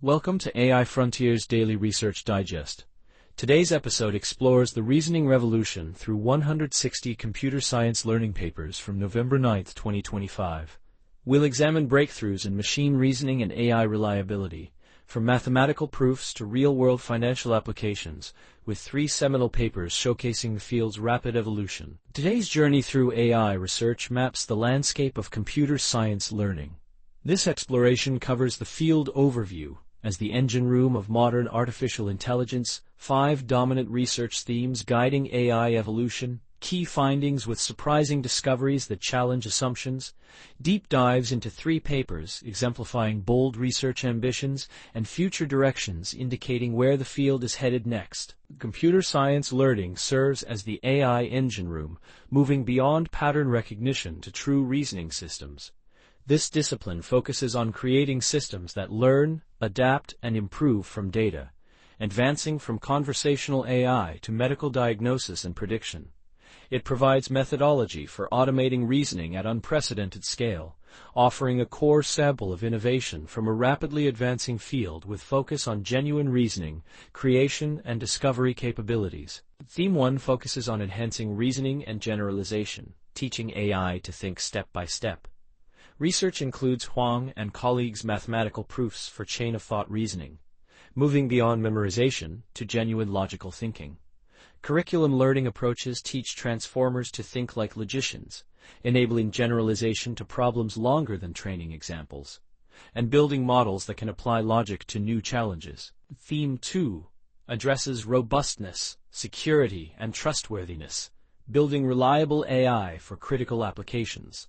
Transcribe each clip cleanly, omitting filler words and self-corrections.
Welcome to AI Frontiers Daily Research Digest. Today's episode explores the reasoning revolution through 160 computer science learning papers from November 9, 2025. We'll examine breakthroughs in machine reasoning and AI reliability, from mathematical proofs to real-world financial applications, with 3 seminal papers showcasing the field's rapid evolution. Today's journey through AI research maps the landscape of computer science learning. This exploration covers the field overview as the engine room of modern artificial intelligence, 5 dominant research themes guiding AI evolution, key findings with surprising discoveries that challenge assumptions, deep dives into 3 papers exemplifying bold research ambitions, and future directions indicating where the field is headed next. Computer science learning serves as the AI engine room, moving beyond pattern recognition to true reasoning systems. This discipline focuses on creating systems that learn, adapt, and improve from data, advancing from conversational AI to medical diagnosis and prediction. It provides methodology for automating reasoning at unprecedented scale, offering a core sample of innovation from a rapidly advancing field with focus on genuine reasoning, creation, and discovery capabilities. Theme 1 focuses on enhancing reasoning and generalization, teaching AI to think step by step. Research includes Huang and colleagues' mathematical proofs for chain-of-thought reasoning, moving beyond memorization to genuine logical thinking. Curriculum learning approaches teach transformers to think like logicians, enabling generalization to problems longer than training examples, and building models that can apply logic to new challenges. Theme 2 addresses robustness, security, and trustworthiness, building reliable AI for critical applications.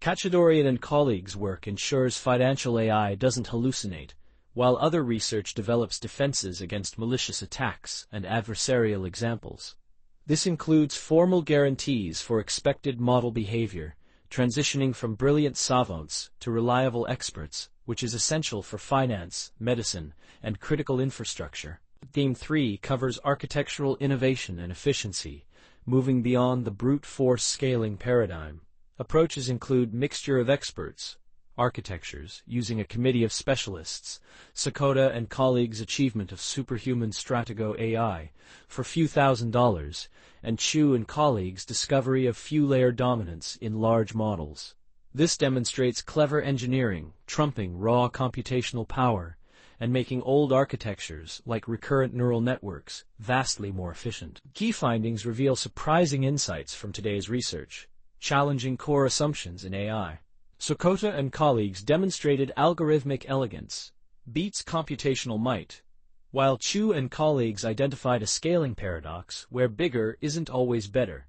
Kachadorian and colleagues' work ensures financial AI doesn't hallucinate, while other research develops defenses against malicious attacks and adversarial examples. This includes formal guarantees for expected model behavior, transitioning from brilliant savants to reliable experts, which is essential for finance, medicine, and critical infrastructure. Theme 3 covers architectural innovation and efficiency, moving beyond the brute force scaling paradigm. Approaches include mixture of experts, architectures, using a committee of specialists, Sakota and colleagues' achievement of superhuman Stratego AI for few $1,000s, and Chu and colleagues' discovery of few-layer dominance in large models. This demonstrates clever engineering, trumping raw computational power, and making old architectures, like recurrent neural networks, vastly more efficient. Key findings reveal surprising insights from today's research, challenging core assumptions in AI. Sakota and colleagues demonstrated algorithmic elegance beats computational might, while Chu and colleagues identified a scaling paradox where bigger isn't always better.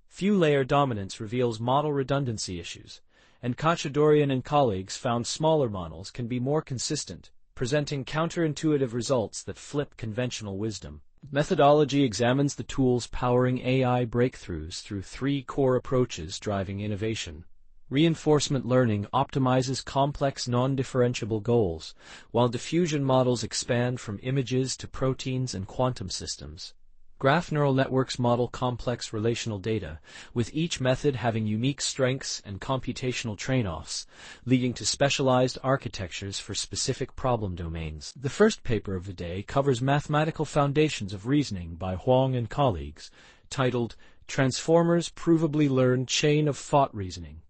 Few-layer dominance reveals model redundancy issues, and Kachadorian and colleagues found smaller models can be more consistent, presenting counterintuitive results that flip conventional wisdom. Methodology examines the tools powering AI breakthroughs through 3 core approaches driving innovation. Reinforcement learning optimizes complex non-differentiable goals, while diffusion models expand from images to proteins and quantum systems. Graph neural networks model complex relational data, with each method having unique strengths and computational trade-offs, leading to specialized architectures for specific problem domains. The first paper of the day covers mathematical foundations of reasoning by Huang and colleagues, titled Transformers Provably Learn Chain-of-Thought Reasoning.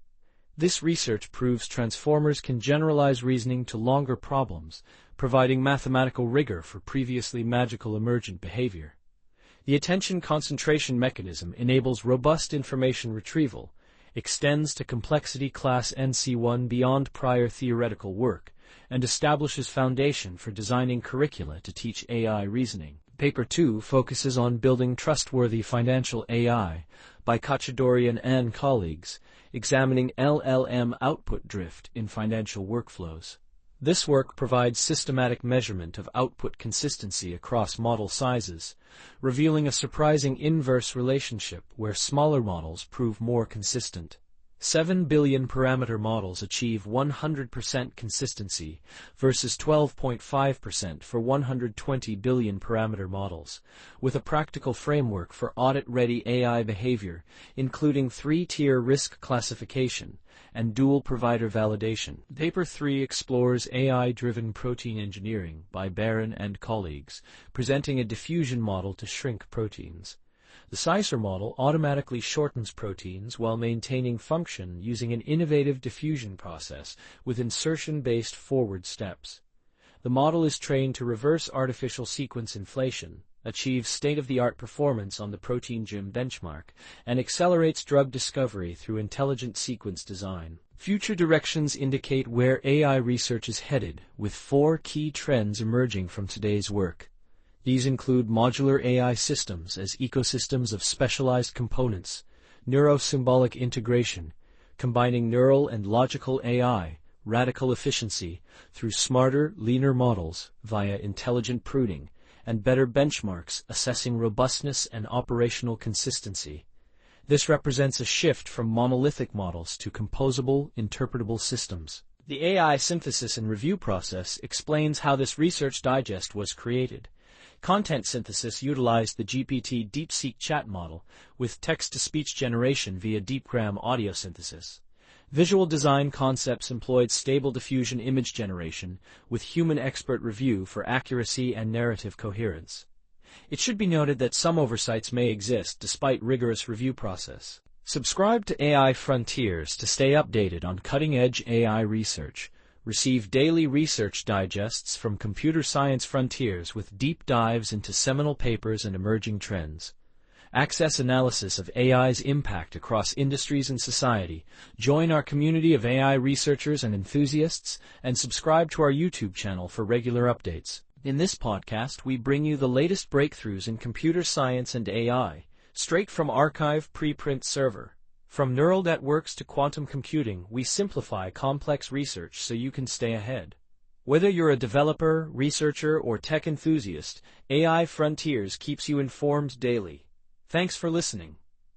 This research proves transformers can generalize reasoning to longer problems, providing mathematical rigor for previously magical emergent behavior. The attention concentration mechanism enables robust information retrieval, extends to complexity class NC1 beyond prior theoretical work, and establishes foundation for designing curricula to teach AI reasoning. Paper 2 focuses on building trustworthy financial AI by Kachadorian and colleagues, examining LLM output drift in financial workflows. This work provides systematic measurement of output consistency across model sizes, revealing a surprising inverse relationship where smaller models prove more consistent. 7 billion parameter models achieve 100% consistency versus 12.5% for 120 billion parameter models, with a practical framework for audit-ready AI behavior, including 3-tier risk classification and dual provider validation. Paper 3 explores AI-driven protein engineering by Barron and colleagues, presenting a diffusion model to shrink proteins. The Sicer model automatically shortens proteins while maintaining function using an innovative diffusion process with insertion-based forward steps. The model is trained to reverse artificial sequence inflation, achieves state-of-the-art performance on the protein gym benchmark, and accelerates drug discovery through intelligent sequence design. Future directions indicate where AI research is headed, with 4 key trends emerging from today's work. These include modular AI systems as ecosystems of specialized components, neuro-symbolic integration, combining neural and logical AI, radical efficiency through smarter, leaner models via intelligent pruning, and better benchmarks assessing robustness and operational consistency. This represents a shift from monolithic models to composable, interpretable systems. The AI synthesis and review process explains how this research digest was created. Content synthesis utilized the GPT deepseek-chat model with text-to-speech generation via deepgram audio synthesis. Visual design concepts employed stable diffusion image generation with human expert review for accuracy and narrative coherence. It should be noted that some oversights may exist despite rigorous review process. Subscribe to AI Frontiers to stay updated on cutting-edge AI research. Receive daily research digests from Computer Science Frontiers with deep dives into seminal papers and emerging trends. Access analysis of AI's impact across industries and society. Join our community of AI researchers and enthusiasts, and subscribe to our YouTube channel for regular updates. In this podcast, we bring you the latest breakthroughs in computer science and AI, straight from archive preprint server. From neural networks to quantum computing, we simplify complex research so you can stay ahead. Whether you're a developer, researcher, or tech enthusiast, AI Frontiers keeps you informed daily. Thanks for listening.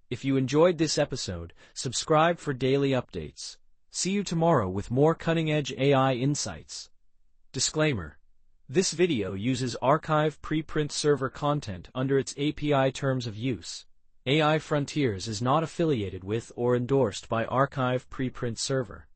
If you enjoyed this episode, subscribe for daily updates. See you tomorrow with more cutting-edge AI insights. Disclaimer: this video uses archive preprint server content under its API terms of use. AI Frontiers is not affiliated with or endorsed by Archive Preprint Server.